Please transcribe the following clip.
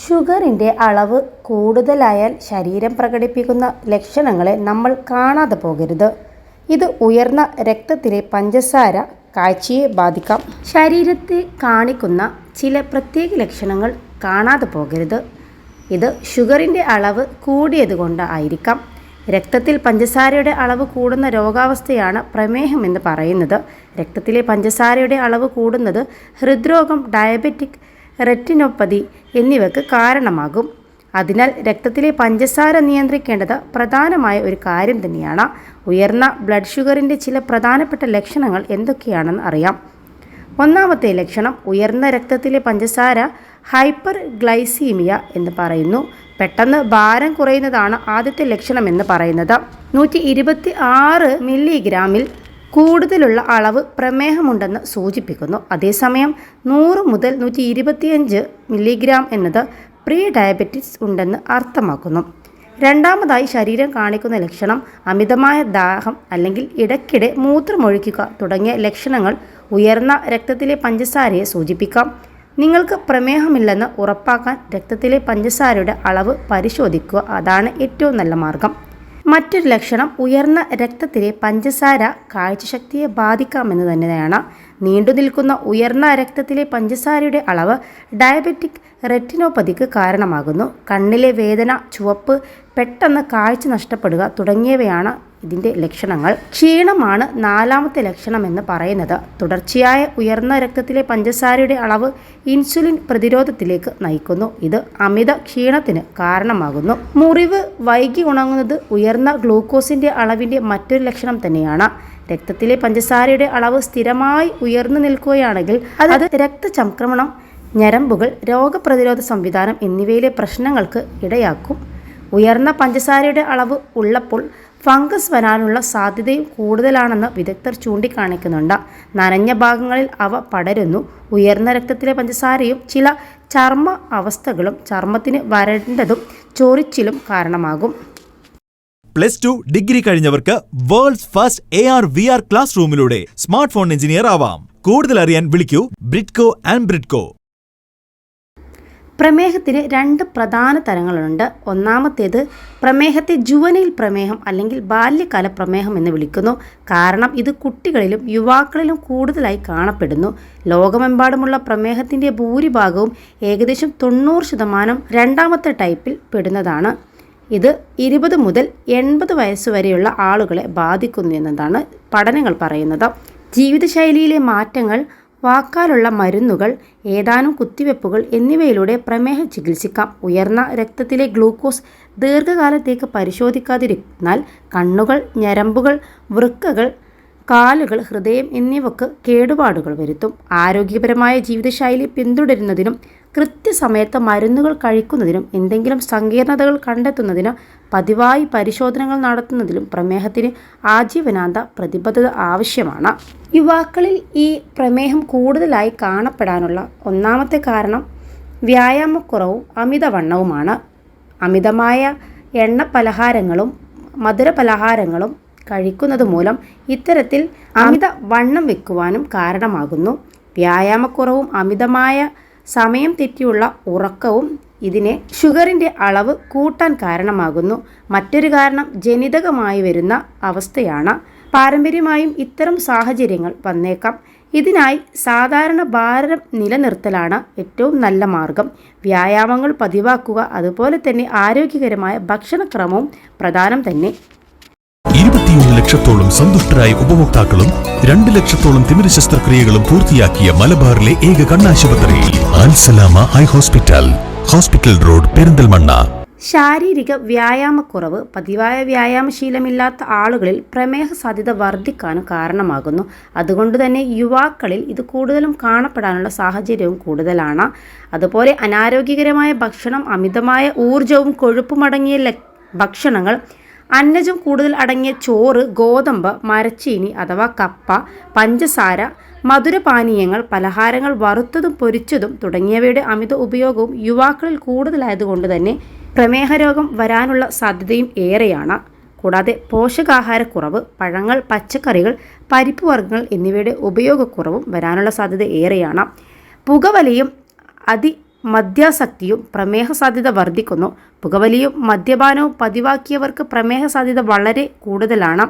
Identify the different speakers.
Speaker 1: ഷുഗറിൻ്റെ അളവ് കൂടുതലായാൽ ശരീരം പ്രകടിപ്പിക്കുന്ന ലക്ഷണങ്ങളെ നമ്മൾ കാണാതെ പോകരുത്. ഇത് ഉയർന്ന രക്തത്തിലെ പഞ്ചസാര കാഴ്ചയെ ബാധിക്കാം. ശരീരത്തെ കാണിക്കുന്ന ചില പ്രത്യേക ലക്ഷണങ്ങൾ കാണാതെ പോകരുത്. ഇത് ഷുഗറിൻ്റെ അളവ് കൂടിയതുകൊണ്ട് ആയിരിക്കാം. രക്തത്തിൽ പഞ്ചസാരയുടെ അളവ് കൂടുന്ന രോഗാവസ്ഥയാണ് പ്രമേഹം എന്ന് പറയുന്നത്. രക്തത്തിലെ പഞ്ചസാരയുടെ അളവ് കൂടുന്നത് ഹൃദ്രോഗം, ഡയബറ്റിക് റെറ്റിനോപ്പതി എന്നിവയ്ക്ക് കാരണമാകും. അതിനാൽ രക്തത്തിലെ പഞ്ചസാര നിയന്ത്രിക്കേണ്ടത് പ്രധാനമായ ഒരു കാര്യം തന്നെയാണ്. ഉയർന്ന ബ്ലഡ് ഷുഗറിൻ്റെ ചില പ്രധാനപ്പെട്ട ലക്ഷണങ്ങൾ എന്തൊക്കെയാണെന്ന് അറിയാം. ഒന്നാമത്തെ ലക്ഷണം ഉയർന്ന രക്തത്തിലെ പഞ്ചസാര ഹൈപ്പർ ഗ്ലൈസീമിയ എന്ന് പറയുന്നു. പെട്ടെന്ന് ഭാരം കുറയുന്നതാണ് ആദ്യത്തെ ലക്ഷണം എന്ന് പറയുന്നത്. 126 മില്ലിഗ്രാമിൽ കൂടുതലുള്ള അളവ് പ്രമേഹമുണ്ടെന്ന് സൂചിപ്പിക്കുന്നു. അതേസമയം 100 മുതൽ 125 മില്ലിഗ്രാം എന്നത് പ്രീ ഡയബറ്റിസ് ഉണ്ടെന്ന് അർത്ഥമാക്കുന്നു. രണ്ടാമതായി ശരീരം കാണിക്കുന്ന ലക്ഷണം അമിതമായ ദാഹം അല്ലെങ്കിൽ ഇടയ്ക്കിടെ മൂത്രമൊഴിക്കുക തുടങ്ങിയ ലക്ഷണങ്ങൾ ഉയർന്ന രക്തത്തിലെ പഞ്ചസാരയെ സൂചിപ്പിക്കാം. നിങ്ങൾക്ക് പ്രമേഹമില്ലെന്ന് ഉറപ്പാക്കാൻ രക്തത്തിലെ പഞ്ചസാരയുടെ അളവ് പരിശോധിക്കുക. അതാണ് ഏറ്റവും നല്ല മാർഗം. മറ്റൊരു ലക്ഷണം ഉയർന്ന രക്തത്തിലെ പഞ്ചസാര കാഴ്ചശക്തിയെ ബാധിക്കാമെന്ന് തന്നെയാണ്. നീണ്ടുനിൽക്കുന്ന ഉയർന്ന രക്തത്തിലെ പഞ്ചസാരയുടെ അളവ് ഡയബറ്റിക് റെറ്റിനോപ്പതിക്ക് കാരണമാകുന്നു. കണ്ണിലെ വേദന, ചുവപ്പ്, പെട്ടെന്ന് കാഴ്ച നഷ്ടപ്പെടുക തുടങ്ങിയവയാണ് ഇതിൻ്റെ ലക്ഷണങ്ങൾ. ക്ഷീണമാണ് നാലാമത്തെ ലക്ഷണമെന്ന് പറയുന്നത്. തുടർച്ചയായ ഉയർന്ന രക്തത്തിലെ പഞ്ചസാരയുടെ അളവ് ഇൻസുലിൻ പ്രതിരോധത്തിലേക്ക് നയിക്കുന്നു. ഇത് അമിത ക്ഷീണത്തിന് കാരണമാകുന്നു. മുറിവ് വൈകി ഉണങ്ങുന്നത് ഉയർന്ന ഗ്ലൂക്കോസിൻ്റെ അളവിൻ്റെ മറ്റൊരു ലക്ഷണം തന്നെയാണ്. രക്തത്തിലെ പഞ്ചസാരയുടെ അളവ് സ്ഥിരമായി ഉയർന്നു നിൽക്കുകയാണെങ്കിൽ അത് രക്തചംക്രമണം, ഞരമ്പുകൾ, രോഗപ്രതിരോധ സംവിധാനം എന്നിവയിലെ പ്രശ്നങ്ങൾക്ക് ഇടയാക്കും. ഉയർന്ന പഞ്ചസാരയുടെ അളവ് ഉള്ളപ്പോൾ ഫംഗസ് വരാനുള്ള സാധ്യതയും കൂടുതലാണെന്ന് വിദഗ്ധർ ചൂണ്ടിക്കാണിക്കുന്നുണ്ട്. നനഞ്ഞ ഭാഗങ്ങളിൽ അവ പടരുന്നു. ഉയർന്ന രക്തത്തിലെ പഞ്ചസാരയും ചില ചർമ്മ അവസ്ഥകളും ചർമ്മത്തിന് വരണ്ടതും ചൊറിച്ചിലും കാരണമാകും.
Speaker 2: +2 ഡിഗ്രി കഴിഞ്ഞവർക്ക് വേൾഡ്സ് ഫസ്റ്റ് AR/VR ക്ലാസ് റൂമിലൂടെ സ്മാർട്ട് ഫോൺ എഞ്ചിനീയർ ആവാം. കൂടുതൽ അറിയാൻ വിളിക്കൂ ബ്രിഡ്കോ ആൻഡ് ബ്രിഡ്കോ.
Speaker 1: പ്രമേഹത്തിന് 2 പ്രധാന തരങ്ങളുണ്ട്. ഒന്നാമത്തേത് പ്രമേഹത്തെ ജുവനൈൽ പ്രമേഹം അല്ലെങ്കിൽ ബാല്യകാല പ്രമേഹം എന്ന് വിളിക്കുന്നു. കാരണം ഇത് കുട്ടികളിലും യുവാക്കളിലും കൂടുതലായി കാണപ്പെടുന്നു. ലോകമെമ്പാടുമുള്ള പ്രമേഹത്തിൻ്റെ ഭൂരിഭാഗവും ഏകദേശം 90% രണ്ടാമത്തെ ടൈപ്പിൽ പെടുന്നതാണ്. ഇത് 20 മുതൽ 80 വയസ്സുവരെയുള്ള ആളുകളെ ബാധിക്കുന്നു എന്നതാണ് പഠനങ്ങൾ പറയുന്നത്. ജീവിതശൈലിയിലെ മാറ്റങ്ങൾ, വാക്കാലുള്ള മരുന്നുകൾ, ഏതാനും കുത്തിവെപ്പുകൾ എന്നിവയിലൂടെ പ്രമേഹം ചികിത്സിക്കാം. ഉയർന്ന രക്തത്തിലെ ഗ്ലൂക്കോസ് ദീർഘകാലത്തേക്ക് പരിശോധിക്കാതിരുന്നാൽ കണ്ണുകൾ, ഞരമ്പുകൾ, വൃക്കകൾ, കാലുകൾ, ഹൃദയം എന്നിവക്ക് കേടുപാടുകൾ വരുത്തും. ആരോഗ്യപരമായ ജീവിതശൈലി പിന്തുടരുന്നതിനും കൃത്യസമയത്ത് മരുന്നുകൾ കഴിക്കുന്നതിനും എന്തെങ്കിലും സങ്കീർണതകൾ കണ്ടെത്തുന്നതിനും പതിവായി പരിശോധനകൾ നടത്തുന്നതിലും പ്രമേഹത്തിന് ആജീവനാന്ത പ്രതിബദ്ധത ആവശ്യമാണ്. യുവാക്കളിൽ ഈ പ്രമേഹം കൂടുതലായി കാണപ്പെടാനുള്ള ഒന്നാമത്തെ കാരണം വ്യായാമക്കുറവും അമിതവണ്ണവുമാണ്. അമിതമായ എണ്ണ പലഹാരങ്ങളും മധുര പലഹാരങ്ങളും കഴിക്കുന്നത് മൂലം ഇത്തരത്തിൽ അമിത വണ്ണം വെക്കുവാനും കാരണമാകുന്നു. വ്യായാമക്കുറവും അമിതമായ സമയം തെറ്റിയുള്ള ഉറക്കവും ഇതിനെ ഷുഗറിൻ്റെ അളവ് കൂട്ടാൻ കാരണമാകുന്നു. മറ്റൊരു കാരണം ജനിതകമായി വരുന്ന അവസ്ഥയാണ്. പാരമ്പര്യമായും ഇത്തരം സാഹചര്യങ്ങൾ വന്നേക്കാം. ഇതിനായി സാധാരണ ഭാരം നിലനിർത്തലാണ് ഏറ്റവും നല്ല മാർഗം. വ്യായാമങ്ങൾ പതിവാക്കുക, അതുപോലെ തന്നെ ആരോഗ്യകരമായ ഭക്ഷണക്രമവും പ്രധാനം തന്നെ.
Speaker 3: 21 ലക്ഷത്തോളം സന്തുഷ്ടരായ ഉപഭോക്താക്കളും 2 ലക്ഷത്തോളം തിമിര ശസ്ത്രക്രിയകളും പൂർത്തിയാക്കിയ മലബാറിലെ ഏക കണ്ണാശുപത്രി Al Salama eye hospital, hospital road, Perinthalmanna.
Speaker 1: ശാരീരിക വ്യായാമക്കുറവ് പതിവായ വ്യായാമശീലമില്ലാത്ത ആളുകളിൽ പ്രമേഹ സാധ്യത വർദ്ധിക്കാനും കാരണമാകുന്നു. അതുകൊണ്ട് തന്നെ യുവാക്കളിൽ ഇത് കൂടുതലും കാണപ്പെടാനുള്ള സാഹചര്യവും കൂടുതലാണ്. അതുപോലെ അനാരോഗ്യകരമായ ഭക്ഷണം, അമിതമായ ഊർജവും കൊഴുപ്പുമടങ്ങിയ ഭക്ഷണങ്ങൾ, അന്നജം കൂടുതൽ അടങ്ങിയ ചോറ്, ഗോതമ്പ്, മരച്ചീനി അഥവാ കപ്പ, പഞ്ചസാര, മധുരപാനീയങ്ങൾ, പലഹാരങ്ങൾ, വറുത്തതും പൊരിച്ചതും തുടങ്ങിയവയുടെ അമിത ഉപയോഗവും യുവാക്കളിൽ കൂടുതലായതുകൊണ്ട് തന്നെ പ്രമേഹ രോഗം വരാനുള്ള സാധ്യതയും ഏറെയാണ്. കൂടാതെ പോഷകാഹാരക്കുറവ്, പഴങ്ങൾ, പച്ചക്കറികൾ, പരിപ്പ് വർഗ്ഗങ്ങൾ എന്നിവയുടെ ഉപയോഗക്കുറവും വരാനുള്ള സാധ്യത ഏറെയാണ്. പുകവലിയും മദ്യാസക്തിയും പ്രമേഹ സാധ്യത വർദ്ധിക്കുന്നു. പുകവലിയും മദ്യപാനവും പതിവാക്കിയവർക്ക് പ്രമേഹ സാധ്യത വളരെ കൂടുതലാണ്.